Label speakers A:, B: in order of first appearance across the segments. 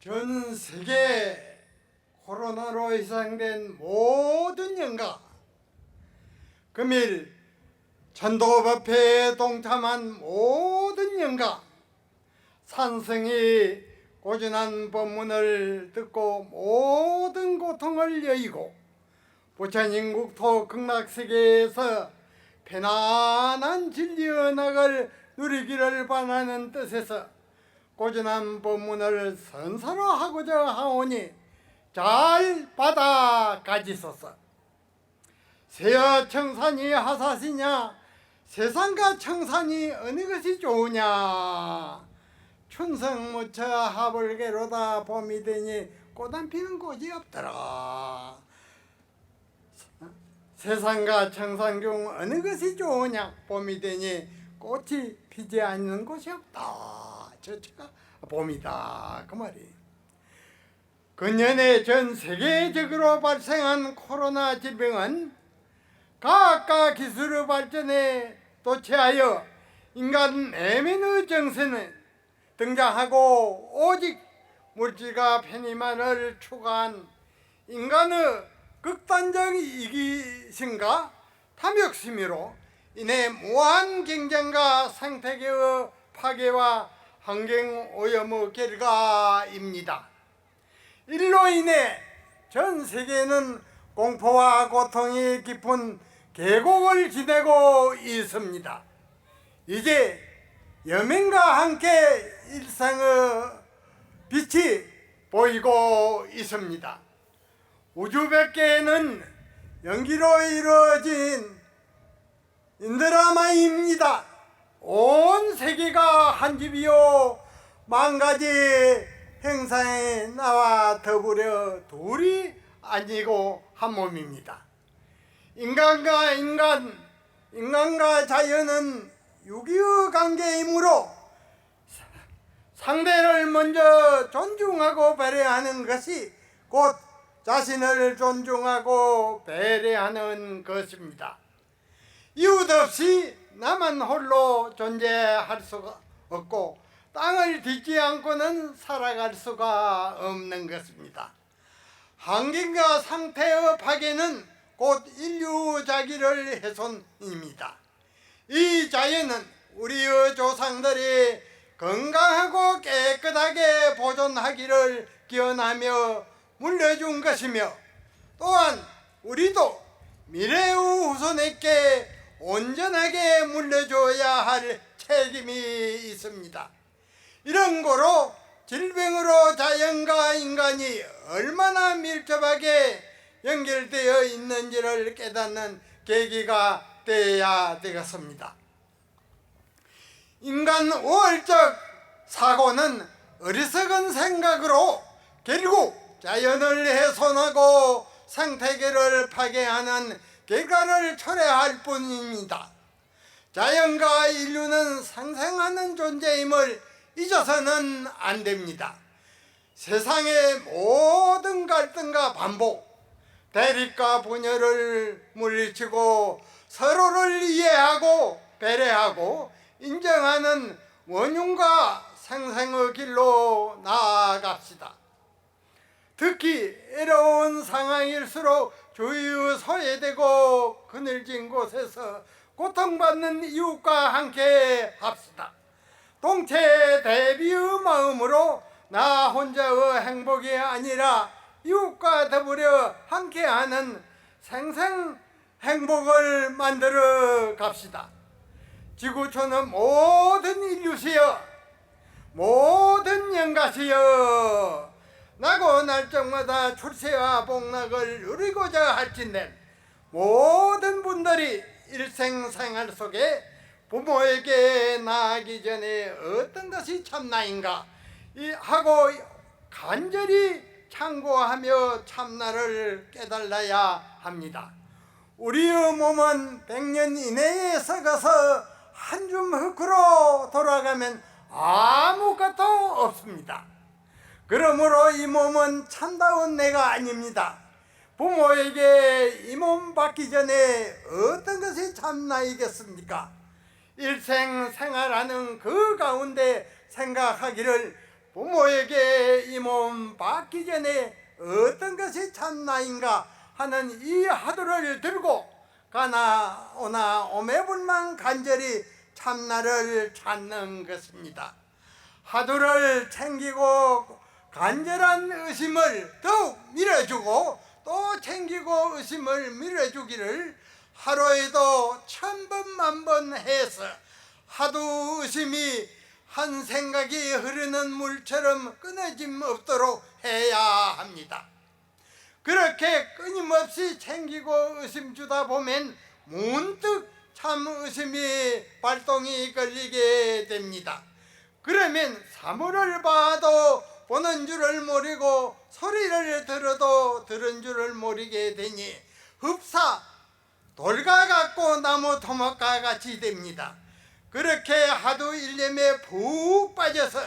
A: 전 세계 코로나로 희생된 모든 영가, 금일 전도법회에 동참한 모든 영가, 산성이 고전한 법문을 듣고 모든 고통을 여의고 부처님 국토 극락세계에서 편안한 진리의 낙을 누리기를 바라는 뜻에서 고전한 법문을 선사로 하고자 하오니 잘 받아 가지소서. 세여 청산이 하사시냐, 세상과 청산이 어느 것이 좋으냐. 춘성무처 하불개로다, 봄이 되니 꽃 안 피는 곳이 없더라. 세상과 청산 중 어느 것이 좋으냐, 봄이 되니 꽃이 피지 않는 곳이 없다. 저체가 봄이다, 그 말이. 근년에 전 세계적으로 발생한 코로나 질병은 과학과 기술의 발전에 도취하여 인간 내면의 정세는 등장하고 오직 물질과 편의만을 추구한 인간의 극단적 이기심과 탐욕심으로 인해 무한 경쟁과 생태계의 파괴와 환경오염의 결과입니다. 이로 인해 전 세계는 공포와 고통이 깊은 계곡을 지내고 있습니다. 이제 여명과 함께 일상의 빛이 보이고 있습니다. 우주 밖에는 연기로 이루어진 인드라마입니다. 온 세계가 한 집이요, 만 가지 행사에 나와 더불어 둘이 아니고 한 몸입니다. 인간과 인간, 인간과 자연은 유기의 관계이므로 상대를 먼저 존중하고 배려하는 것이 곧 자신을 존중하고 배려하는 것입니다. 이웃 없이 나만 홀로 존재할 수가 없고 땅을 딛지 않고는 살아갈 수가 없는 것입니다. 환경과 상태의 파괴는 곧 인류 자기를 훼손입니다. 이 자연은 우리의 조상들이 건강하고 깨끗하게 보존하기를 기원하며 물려준 것이며, 또한 우리도 미래의 후손에게 온전하게 물려줘야 할 책임이 있습니다. 이런 거로 질병으로 자연과 인간이 얼마나 밀접하게 연결되어 있는지를 깨닫는 계기가 되어야 되겠습니다. 인간 우월적 사고는 어리석은 생각으로 결국 자연을 훼손하고 생태계를 파괴하는 결과를 초래할 뿐입니다. 자연과 인류는 상생하는 존재임을 잊어서는 안 됩니다. 세상의 모든 갈등과 반복, 대립과 분열을 물리치고 서로를 이해하고 배려하고 인정하는 원흉과 생생의 길로 나아갑시다. 특히 어려운 상황일수록 주위의 소외되고 그늘진 곳에서 고통받는 이웃과 함께 합시다. 동체 대비의 마음으로 나 혼자의 행복이 아니라 이웃과 더불어 함께하는 생생 행복을 만들어 갑시다. 지구촌의 모든 인류시여, 모든 영가시여, 나고 날짜마다 출세와 복락을 누리고자 할진된 모든 분들이 일생생활 속에 부모에게 나아가기 전에 어떤 것이 참나인가 하고 간절히 참고하며 참나를 깨달아야 합니다. 우리의 몸은 100년 이내에 썩어서 한 줌 흙으로 돌아가면 아무것도 없습니다. 그러므로 이 몸은 참다운 내가 아닙니다. 부모에게 이 몸 받기 전에 어떤 것이 참나이겠습니까? 일생 생활하는 그 가운데 생각하기를 부모에게 이 몸 받기 전에 어떤 것이 참나인가 하는 이 화두를 들고 가나 오나 오매불망 간절히 참나를 찾는 것입니다. 화두를 챙기고 간절한 의심을 더욱 밀어주고 또 챙기고 의심을 밀어주기를 하루에도 1000번 만번 해서 화두 의심이 한 생각이 흐르는 물처럼 끊어짐 없도록 해야 합니다. 그렇게 끊임없이 챙기고 의심 주다 보면 문득 참 의심이 발동이 걸리게 됩니다. 그러면 사물을 봐도 보는 줄을 모르고 소리를 들어도 들은 줄을 모르게 되니 흡사 돌과 같고 나무 토막과 같이 됩니다. 그렇게 하도 일념에 푹 빠져서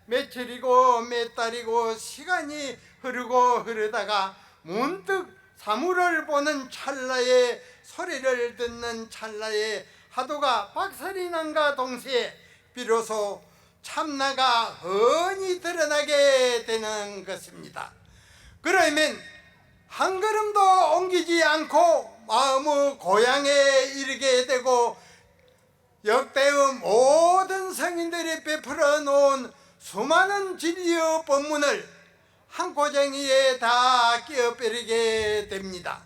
A: 며칠이고 몇 달이고 시간이 흐르다가 문득 사물을 보는 찰나에 소리를 듣는 찰나에 화두가 박살이 난과 동시에 비로소 참나가 훤히 드러나게 되는 것입니다. 그러면 한 걸음도 옮기지 않고 마음의 고향에 이르게 되고 역대의 모든 성인들이 베풀어 놓은 수많은 진리의 법문을 한 고쟁이에 다 끼어버리게 됩니다.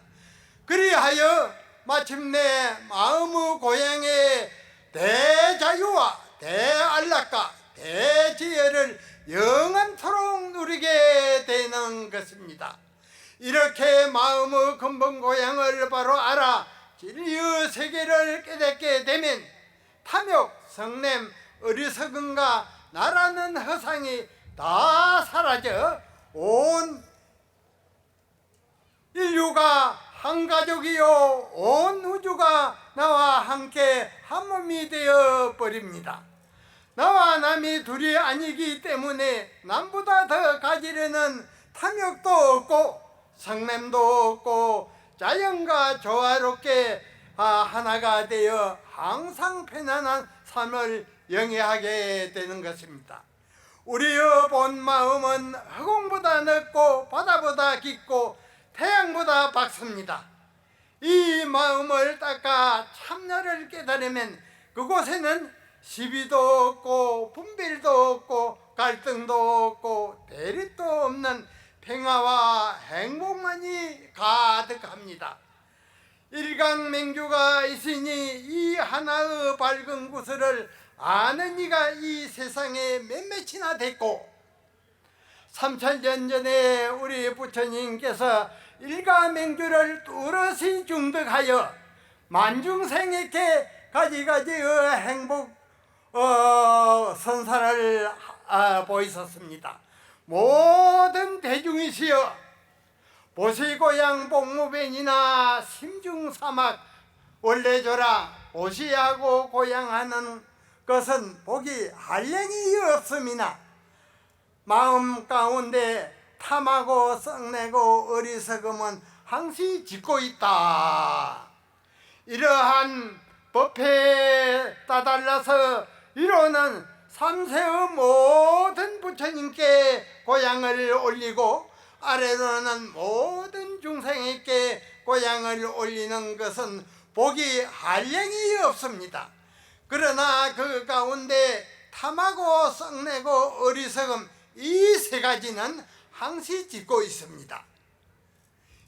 A: 그리하여 마침내 마음의 고향에 대자유와 대안락과 대지혜를 영원토록 누리게 되는 것입니다. 이렇게 마음의 근본 고향을 바로 알아 진리의 세계를 깨닫게 되면 탐욕, 성냄, 어리석음과 나라는 허상이 다 사라져 온 인류가 한 가족이요 온 우주가 나와 함께 한 몸이 되어 버립니다. 나와 남이 둘이 아니기 때문에 남보다 더 가지려는 탐욕도 없고 성냄도 없고 자연과 조화롭게 하나가 되어 항상 편안한 삶을 영위하게 되는 것입니다. 우리의 본 마음은 허공보다 넓고 바다보다 깊고 태양보다 밝습니다. 이 마음을 닦아 참나를 깨달으면 그곳에는 시비도 없고 분별도 없고 갈등도 없고 대립도 없는 평화와 행복만이 가득합니다. 일강맹주가 있으니 이 하나의 밝은 구슬을 아는 이가 이 세상에 몇몇이나 됐고 3000년 전에 우리 부처님께서 일가맹주를 뚜렷이 중득하여 만중생에게 가지가지의 행복 선사를 보이셨습니다. 모든 대중이시여 보시고양 복무변이나 심중사막 원래조라 보시하고 고향하는 것은 복이 한량이 없음이나 마음 가운데 탐하고 썩내고 어리석음은 항시 짓고 있다. 이러한 법에 따달라서 이로는 삼세의 모든 부처님께 고향을 올리고 아래로는 모든 중생에게 고향을 올리는 것은 복이 한량이 없습니다. 그러나 그 가운데 탐하고 썩내고 어리석음 이 세 가지는 항시 짓고 있습니다.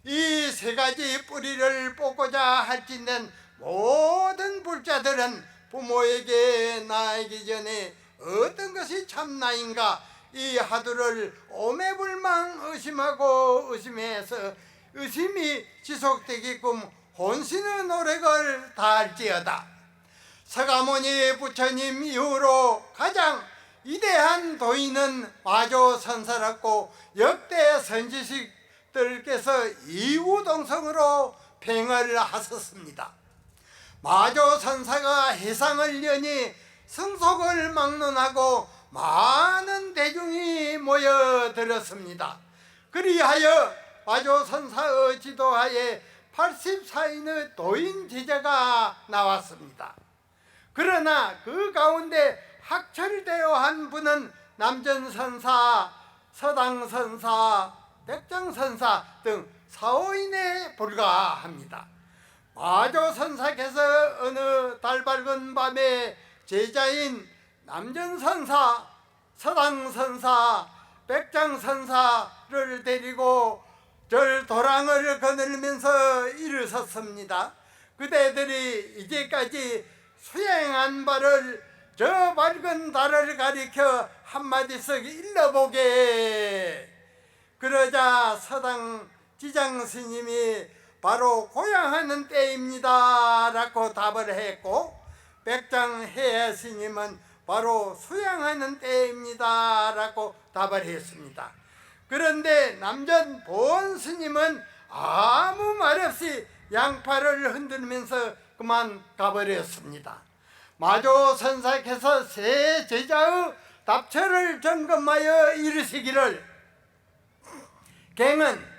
A: 이 세 가지 뿌리를 뽑고자 할진된 모든 불자들은 부모에게 나이기 전에 어떤 것이 참나인가 이 화두를 오매불망 의심하고 의심해서 의심이 지속되게끔 혼신의 노력을 다할지어다. 서가모니 부처님 이후로 가장 위대한 도인은 마조선사였고 역대 선지식들께서 이우동성으로 병을 하셨습니다. 마조선사가 해상을 여니 성속을 막론하고 많은 대중이 모여들었습니다. 그리하여 마조선사의 지도하에 84인의 도인 제자가 나왔습니다. 그러나 그 가운데 학철되어 한 분은 남전선사, 서당선사, 백장선사 등 4호인에 불과합니다. 마조선사께서 어느 달 밝은 밤에 제자인 남전선사, 서당선사, 백장선사를 데리고 절도랑을 거닐면서 일으섰습니다. 그대들이 이제까지 수행한 바를 저 밝은 달을 가리켜 한마디씩 일러보게. 그러자 서당 지장 스님이 바로 고향하는 때입니다 라고 답을 했고, 백장해 스님은 바로 수양하는 때입니다 라고 답을 했습니다. 그런데 남전 보원 스님은 아무 말 없이 양팔을 흔들면서 그만 가버렸습니다. 마조 선사께서 세 제자의 답처를 점검하여 이르시기를, 갱은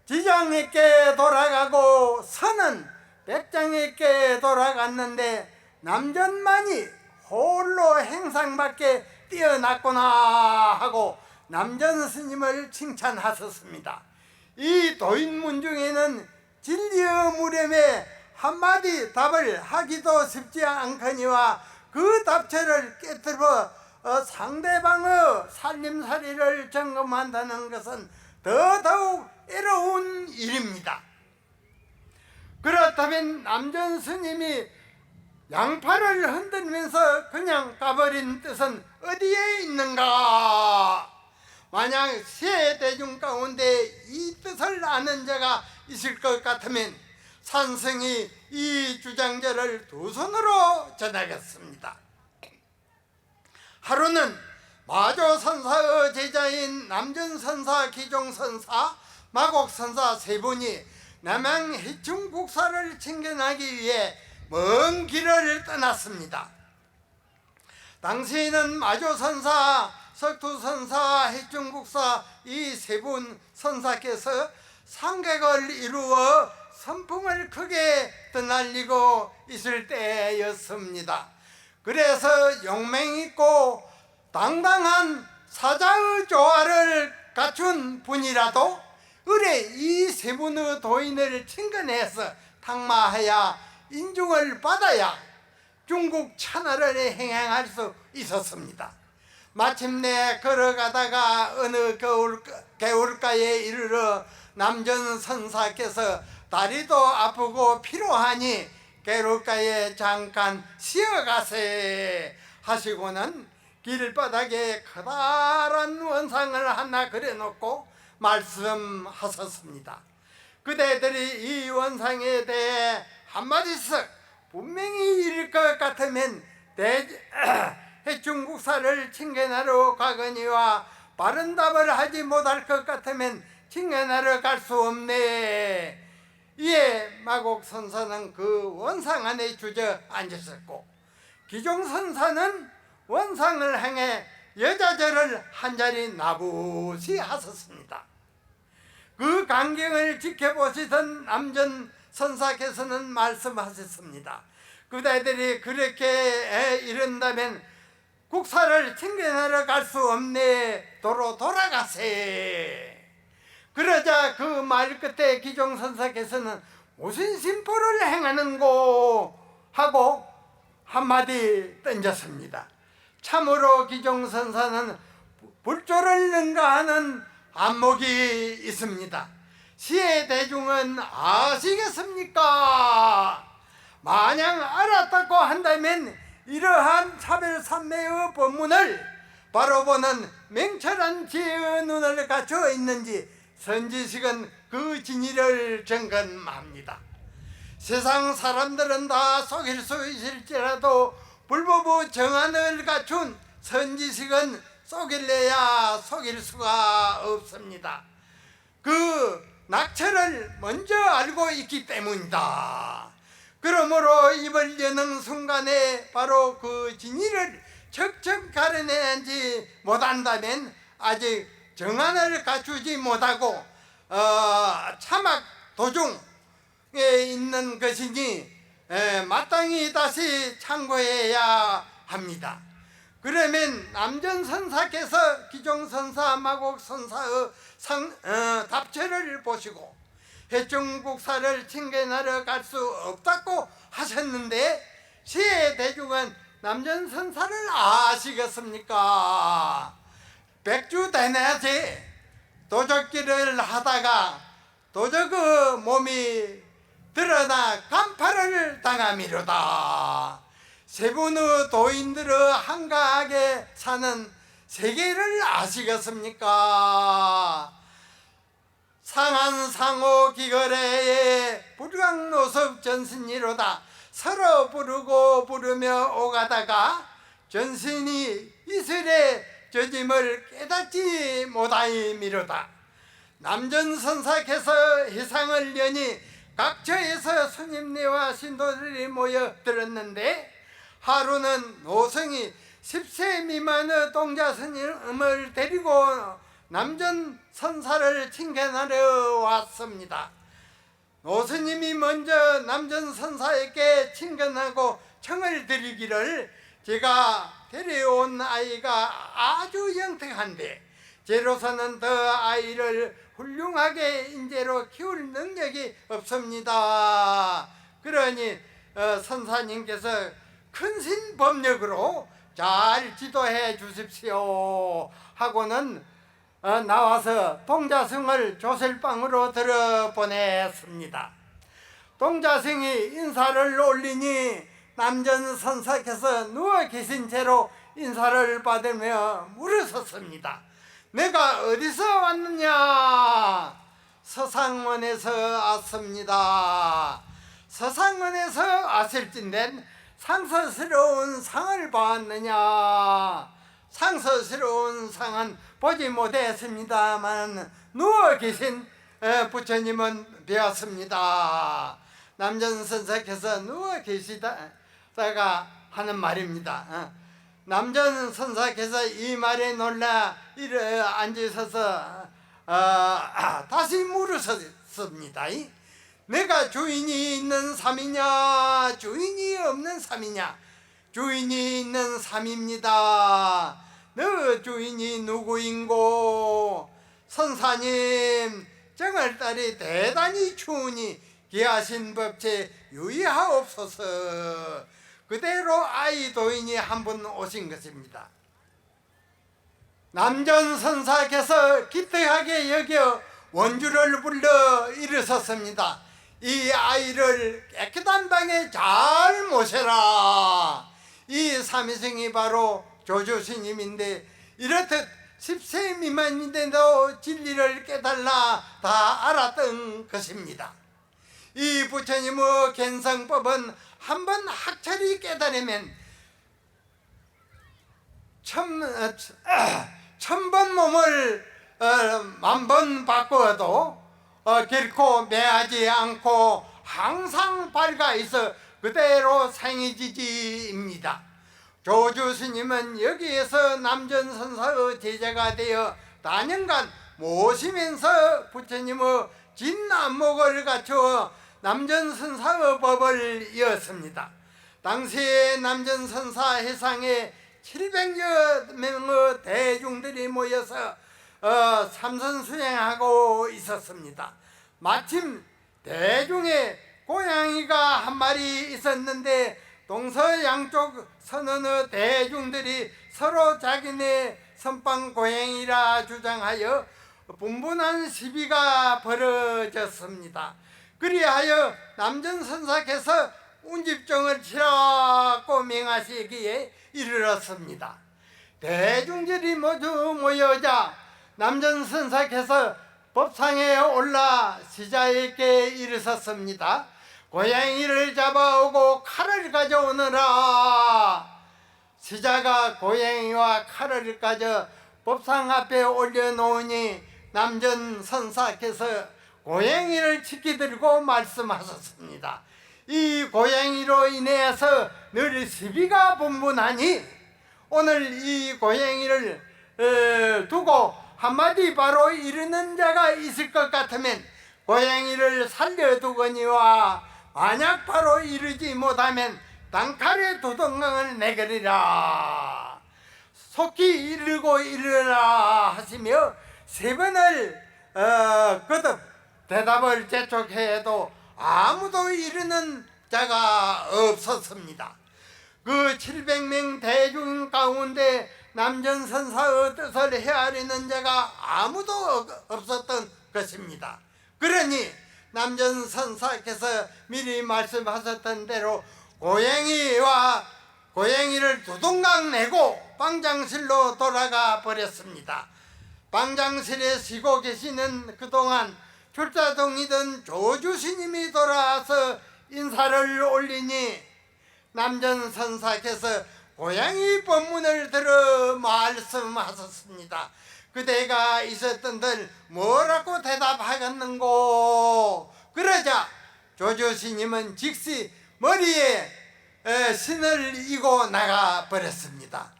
A: 지장에게 돌아가고 선은 백장에게 돌아갔는데 남전만이 홀로 행상 밖에 뛰어났구나 하고 남전 스님을 칭찬하셨습니다. 이 도인문 중에는 진리의 무렴에 한마디 답을 하기도 쉽지 않거니와 그 답처를 깨뜨려 상대방의 살림살이를 점검한다는 것은 더더욱 애로운 일입니다. 그렇다면 남전 스님이 양팔을 흔들면서 그냥 가버린 뜻은 어디에 있는가? 만약 세 대중 가운데 이 뜻을 아는 자가 있을 것 같으면 산성이 이 주장자를 두 손으로 전하겠습니다. 하루는 마조선사의 제자인 남전선사, 기종선사, 마곡선사 세 분이 남양 해충국사를 챙겨나기 위해 먼 길을 떠났습니다. 당시에는 마조선사, 석두선사, 해충국사 이 세 분 선사께서 상객을 이루어 선풍을 크게 떠날리고 있을 때였습니다. 그래서 용맹있고 당당한 사자의 조화를 갖춘 분이라도 의뢰 이 세 분의 도인을 친근해서 탕마하여 인중을 받아야 중국 천하를 행행할 수 있었습니다. 마침내 걸어가다가 어느 개울가에 이르러 남전 선사께서 다리도 아프고 피로하니 개울가에 잠깐 쉬어가세 하시고는 길바닥에 커다란 원상을 하나 그려놓고 말씀하셨습니다. 그대들이 이 원상에 대해 한마디씩 분명히 이를 것 같으면 해충국사를 칭견하러 가거니와 바른 답을 하지 못할 것 같으면 칭견하러 갈 수 없네. 이에 마곡선사는 그 원상 안에 주저앉았었고, 기종선사는 원상을 향해 여자절을 한자리 나부시 하셨습니다. 그 광경을 지켜보시던 남전 선사께서는 말씀하셨습니다. 그대들이 그렇게 이른다면 국사를 칭견하러 갈 수 없네. 도로 돌아가세. 그러자 그 말 끝에 기종선사께서는 무슨 심포를 행하는고 하고 한마디 던졌습니다. 참으로 기종선사는 불조를 능가하는 안목이 있습니다. 시의 대중은 아시겠습니까? 마냥 알았다고 한다면 이러한 차별산매의 법문을 바로 보는 맹철한 지혜의 눈을 갖춰 있는지 선지식은 그 진위를 점검합니다. 세상 사람들은 다 속일 수 있을지라도 불법의 정안을 갖춘 선지식은 속일래야 속일 수가 없습니다. 그 낙처를 먼저 알고 있기 때문이다. 그러므로 입을 여는 순간에 바로 그 진위를 척척 가려내지 못한다면 아직 정안을 갖추지 못하고 차막 도중에 있는 것이니 마땅히 다시 참고해야 합니다. 그러면 남전선사께서 기종선사 마곡선사의 답처를 보시고 해충국사를 칭견하러 갈 수 없다고 하셨는데 시의 대중은 남전선사를 아시겠습니까? 백주대낮에 도적질을 하다가 도적의 몸이 드러나 간파를 당함이로다. 세분의 도인들의 한가하게 사는 세계를 아시겠습니까? 상한상호 기거래의 불광노섭 전신이로다. 서로 부르고 부르며 오가다가 전신이 이슬의 저짐을 깨닫지 못하이미로다. 남전선사께서 희상을 여니 각처에서 스님네와 신도들이 모여 들었는데 하루는 노성이 10세 미만의 동자 스님을 데리고 남전선사를 칭견하러 왔습니다. 노스님이 먼저 남전선사에게 칭견하고 청을 드리기를 제가 데려온 아이가 아주 영특한데 제로서는 더 아이를 훌륭하게 인재로 키울 능력이 없습니다. 그러니 선사님께서 큰신 법력으로 잘 지도해 주십시오 하고는 나와서 동자승을 조실방으로 들어보냈습니다. 동자승이 인사를 올리니 남전선사께서 누워 계신 채로 인사를 받으며 물으셨습니다. 내가 어디서 왔느냐? 서상원에서 왔습니다. 서상원에서 왔을진된 상서스러운 상을 보았느냐? 상서스러운 상은 보지 못했습니다만 누워 계신 부처님은 배웠습니다. 남전선사께서 누워 계시다가 하는 말입니다. 남전선사께서 이 말에 놀라 앉으셔서 다시 물으셨습니다. 내가 주인이 있는 삶이냐 주인이 없는 삶이냐? 주인이 있는 삶입니다. 너 주인이 누구인고? 선사님, 정월달이 대단히 추우니 귀하신 법체 유의하옵소서. 그대로 아이 도인이 한 분 오신 것입니다. 남전선사께서 기특하게 여겨 원주를 불러 이르셨습니다. 이 아이를 깨끗한 방에 잘 모셔라. 이 삼위승이 바로 조조스님인데 이렇듯 10세 미만인데도 진리를 깨달라 다 알았던 것입니다. 이 부처님의 견성법은 한번 학철이 깨달으면 천번 몸을 만번 바꾸어도 결코 매하지 않고 항상 밝아 있어 그대로 생이지지입니다. 조주스님은 여기에서 남전선사의 제자가 되어 4년간 모시면서 부처님의 진안목을 갖추어 남전선사의 법을 이었습니다. 당시에 남전선사 해상에 700여 명의 대중들이 모여서 삼선수행하고 있었습니다. 마침 대중에 고양이가 한 마리 있었는데 동서양쪽 선언의 대중들이 서로 자기네 선방 고양이라 주장하여 분분한 시비가 벌어졌습니다. 그리하여 남전선사께서 운집정을 치라고 명하시기에 이르렀습니다. 대중들이 모두 모여자 남전선사께서 법상에 올라 시자에게 이르셨습니다. 고양이를 잡아오고 칼을 가져오너라. 시자가 고양이와 칼을 가져 법상 앞에 올려놓으니 남전선사께서 고양이를 치키들고 말씀하셨습니다. 이 고양이로 인해서 늘 시비가 분분하니 오늘 이 고양이를 두고 한마디 바로 이르는 자가 있을 것 같으면 고양이를 살려두거니와 만약 바로 이르지 못하면 단칼에 두동강을 내거리라. 속히 이르고 이르라 하시며 세 번을 거듭 대답을 재촉해도 아무도 이르는 자가 없었습니다. 그 700명 대중 가운데 남전선사의 뜻을 헤아리는 자가 아무도 없었던 것입니다. 그러니 남전선사께서 미리 말씀하셨던 대로 고양이를 두동강 내고 방장실로 돌아가 버렸습니다. 방장실에 쉬고 계시는 그동안 출자동이던 조주스님이 돌아와서 인사를 올리니 남전선사께서 고양이 법문을 들어 말씀하셨습니다. 그대가 있었던들 뭐라고 대답하겠는고? 그러자 조주스님은 즉시 머리에 신을 이고 나가 버렸습니다.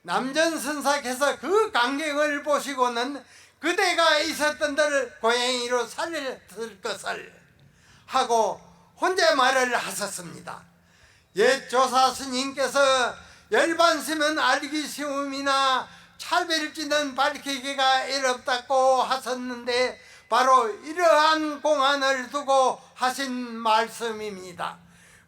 A: 남전선사께서 그 광경을 보시고는 그대가 있었던들 고양이로 살릴 것을 하고 혼자 말을 하셨습니다. 옛 조사 스님께서 열반시면 알기 쉬움이나 차별지는 밝히기가 어렵다고 하셨는데 바로 이러한 공안을 두고 하신 말씀입니다.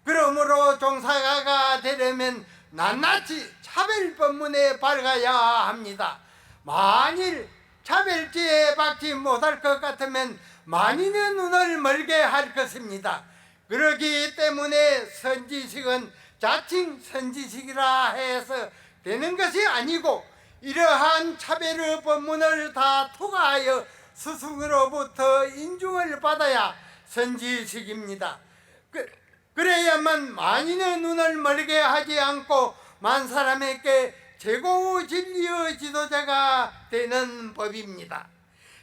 A: 그러므로 종사가가 되려면 낱낱이 차별법문에 밝아야 합니다. 만일 차별지에 박지 못할 것 같으면 만인의 눈을 멀게 할 것입니다. 그러기 때문에 선지식은 자칭 선지식이라 해서 되는 것이 아니고 이러한 차별의 법문을 다 투과하여 스승으로부터 인중을 받아야 선지식입니다. 그래야만 만인의 눈을 멀게 하지 않고 만 사람에게 최고 진리의 지도자가 되는 법입니다.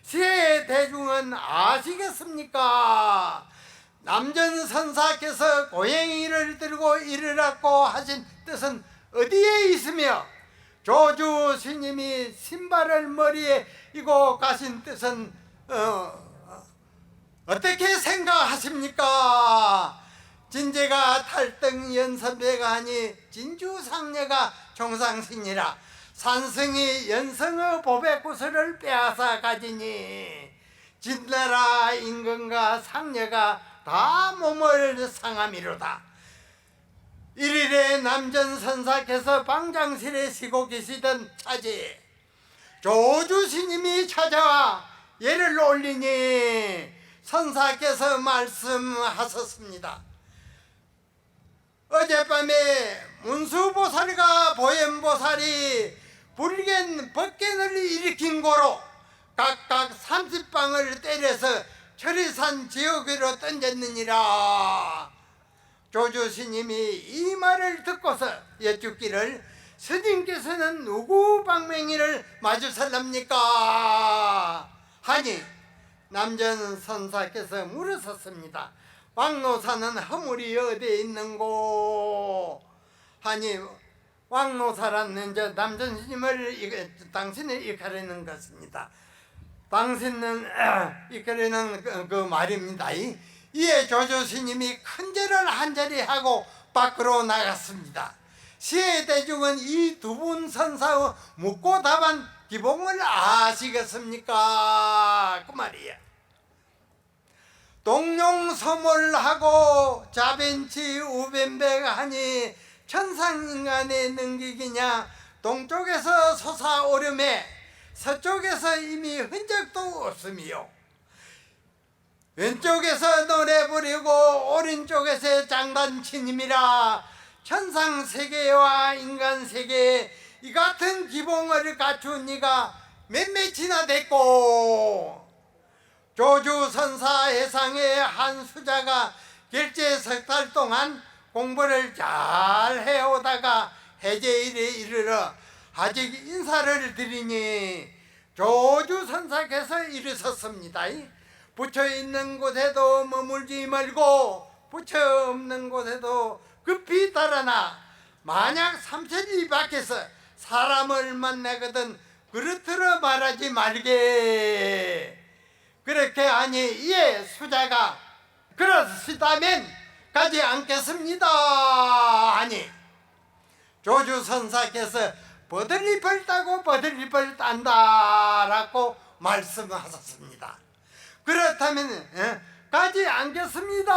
A: 시의 대중은 아시겠습니까? 남전선사께서 고양이를 들고 이르라고 하신 뜻은 어디에 있으며 조주 스님이 신발을 머리에 이고 가신 뜻은 어떻게 생각하십니까? 진제가 탈등 연선배가 아니 진주상녀가 종상신이라 산성이 연성의 보배구슬을 빼앗아 가지니 진나라 임금과 상녀가 다 몸을 상함이로다. 일일에 남전선사께서 방장실에 쉬고 계시던 차지에 조주스님이 찾아와 예를 올리니 선사께서 말씀하셨습니다. 어젯밤에 문수보살과 보현보살이 벗겐을 일으킨 고로 각각 30방을 때려서 철이산 지옥으로 던졌느니라. 조주스님이 이 말을 듣고서 여쭙기를 스님께서는 누구 방맹이를 맞으살랍니까? 하니 남전선사께서 물으셨습니다. 왕노사는 허물이 어디에 있는고? 하니 왕노사라는 남전스님을 당신을 이끌어내는 것입니다. 당신은 이끌어내는 그 말입니다. 이에 조주스님이 큰 절을 한 자리 하고 밖으로 나갔습니다. 시의 대중은 이 두 분 선사의 묻고 답한 기봉을 아시겠습니까? 그 말이야. 동룡소몰하고 자벤치 우변백하니 천상인간의 능기기냐. 동쪽에서 솟아오름에 서쪽에서 이미 흔적도 없으며 왼쪽에서 노래 부르고 오른쪽에서 장단치님이라. 천상세계와 인간세계에 이 같은 기봉을 갖춘 이가 몇몇이나 됐고, 조주선사 해상의 한 수자가 결제 석 달 동안 공부를 잘 해오다가 해제일에 이르러 아직 인사를 드리니 조주선사께서 이르셨습니다. 부처 있는 곳에도 머물지 말고 부처 없는 곳에도 급히 달아나. 만약 삼천리 밖에서 사람을 만나거든 그렇더러 말하지 말게. 그렇게 하니 이에 수자가 그렇시다면 가지 않겠습니다 하니 조주선사께서 버들잎을 따고 버들잎을 딴다라고 말씀하셨습니다. 그렇다면 가지 않겠습니다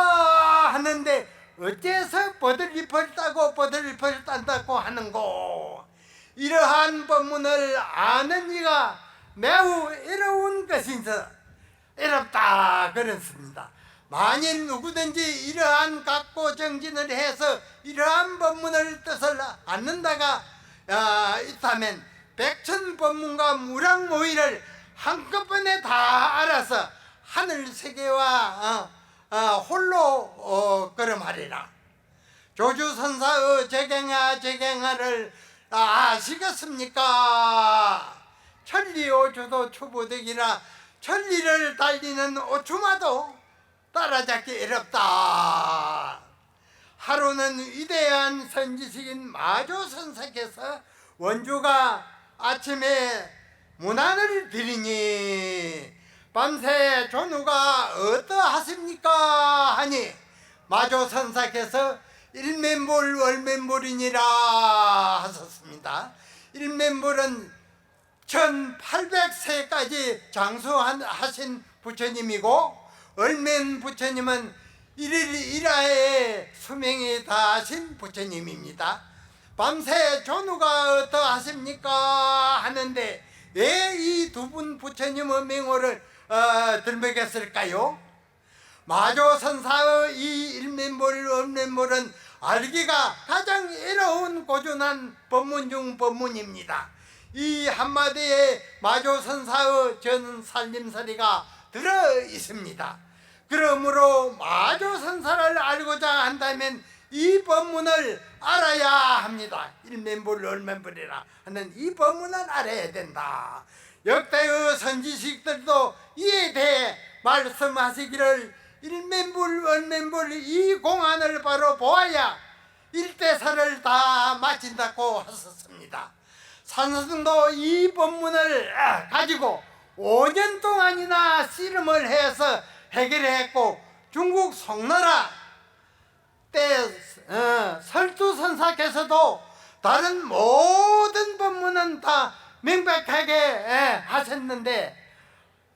A: 하는데 어째서 버들잎을 따고 버들잎을 딴다고 하는고? 이러한 법문을 아는 이가 매우 어려운 것인서 어렵다 그렇습니다. 만일 누구든지 이러한 각고 정진을 해서 이러한 법문을 뜻을 않는다가 있다면 백천법문과 무량무의를 한꺼번에 다 알아서 하늘세계와 홀로 걸음하리라. 조주선사의 제갱하를 아시겠습니까? 천리오주도 추부득이라 천리를 달리는 오추마도 따라잡기 어렵다. 하루는 위대한 선지식인 마조선사께서 원주가 아침에 문안을 드리니 밤새 존우가 어떠하십니까 하니 마조선사께서 일면불 월면불이니라 하셨습니다. 일면불은 1800세까지 장수하신 부처님이고 월면 부처님은 1일 1화에 수명이 다하신 부처님입니다. 밤새 존우가 어떠하십니까 하는데 왜 이 두 분 부처님의 명호를 들먹였을까요? 마조선사의 이 일면불 월면불은 알기가 가장 어려운 고준한 법문 중 법문입니다. 이 한마디에 마조선사의 전 살림살이가 들어 있습니다. 그러므로 마조선사를 알고자 한다면 이 법문을 알아야 합니다. 일면불 월면불이라 하는 이 법문을 알아야 된다. 역대의 선지식들도 이에 대해 말씀하시기를 일면불 월면불 이 공안을 바로 보아야 일대사를 다 마친다고 하셨습니다. 산성도 이 법문을 가지고 5년 동안이나 씨름을 해서 해결했고 중국 송나라 때 설두선사께서도 다른 모든 법문은 다 명백하게 하셨는데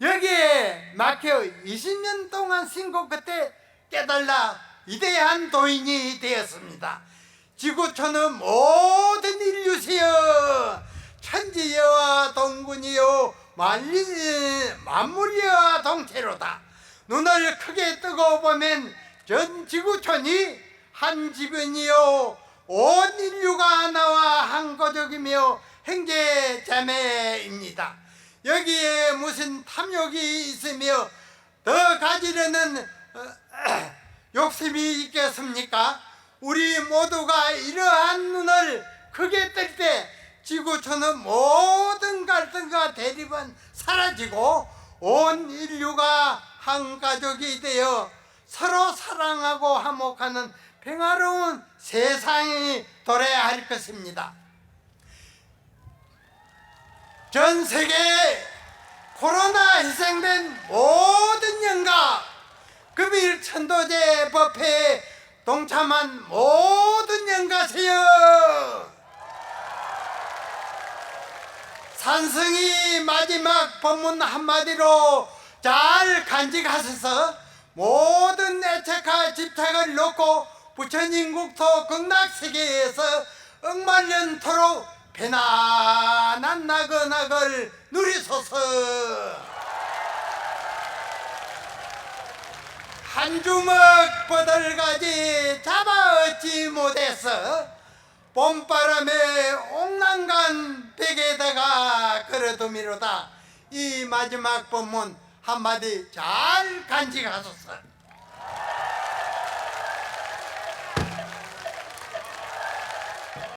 A: 여기에 막혀 20년 동안 신고 그때 깨달라 위대한 도인이 되었습니다. 지구촌의 모든 인류시여 천지여와 동군이여 만물이여와 동체로다. 눈을 크게 뜨고 보면 전 지구촌이 한 지변이요 온 인류가 나와 한 가족이며 형제자매입니다. 여기에 무슨 탐욕이 있으며 더 가지려는 욕심이 있겠습니까? 우리 모두가 이러한 눈을 크게 뜰 때 지구촌의 모든 갈등과 대립은 사라지고 온 인류가 한 가족이 되어 서로 사랑하고 화목하는 평화로운 세상이 도래야 할 것입니다. 전 세계에 코로나 희생된 모든 영가 금일 천도제 법회에 동참한 모든 영가세요. 산승이 마지막 법문 한마디로 잘 간직하셔서 모든 애착과 집착을 놓고 부처님 국토 극락세계에서 억만년토록 편안한 나그나걸 누리소서. 한 주먹 버들가지 잡아 얻지 못해서 봄바람에 옥난간 벽에다가 걸어두미로다. 이 마지막 법문 한마디 잘 간직하소서.